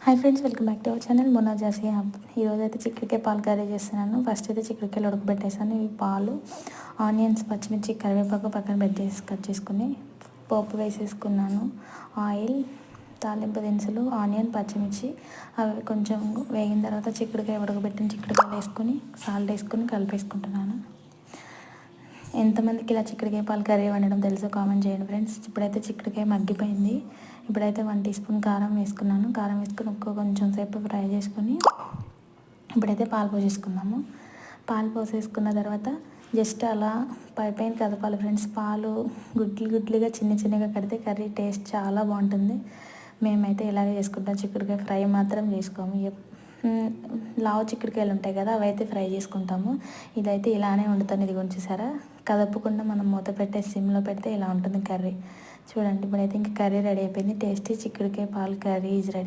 Hi friends, welcome back to our channel Monajasi Hub. ఈరోజు అయితే చిక్కుడుకాయ పాలు కర్రీ చేస్తున్నాను. ఫస్ట్ అయితే చిక్కుడుకాయలు ఉడకబెట్టేసాను. ఈ పాలు, ఆనియన్స్, పచ్చిమిర్చి, కరివేపాకు పక్కన కట్ చేసుకుని పోపు వేసేసుకున్నాను. ఆయిల్, తాలింపు దినుసులు, ఆనియన్, పచ్చిమిర్చి అవి కొంచెం వేగిన తర్వాత చిక్కుడుకాయ ఉడకబెట్టిన చిక్కుడుకాయలు వేసుకొని సాల్ట్ వేసుకొని కలిపేసుకుంటున్నాను. ఎంతమందికి ఇలా చిక్కుడుకాయ పాలు కర్రీ వండడం తెలుసో కామెంట్ చేయండి ఫ్రెండ్స్. ఇప్పుడైతే చిక్కుడుకాయ మగ్గిపోయింది. ఇప్పుడైతే 1 టీ స్పూన్ కారం వేసుకున్నాను. కారం వేసుకొని కొంచెం సేపు ఫ్రై చేసుకొని ఇప్పుడైతే పాలు పోసేసుకుందాము. పాలు పోసేసుకున్న తర్వాత జస్ట్ అలా పైన కదపాలి ఫ్రెండ్స్. పాలు గుడ్లుగా చిన్నగా కడితే కర్రీ టేస్ట్ చాలా బాగుంటుంది. మేమైతే ఇలాగే చేసుకుంటాం. చిక్కుడుకాయ ఫ్రై మాత్రం చేసుకోము. లావు చిక్కుడుకాయలు ఉంటాయి కదా, అవైతే ఫ్రై చేసుకుంటాము. ఇదైతే ఇలానే వండుతాను. ఇది చూసారా, కదపకుండా మనం మూత పెట్టే సిమ్లో పెడితే ఇలా ఉంటుంది కర్రీ. చూడండి, ఇప్పుడైతే ఇంకా కర్రీ రెడీ అయిపోయింది. టేస్టీ చిక్కుడుకాయ పాలు కర్రీ ఈజ్ రెడీ.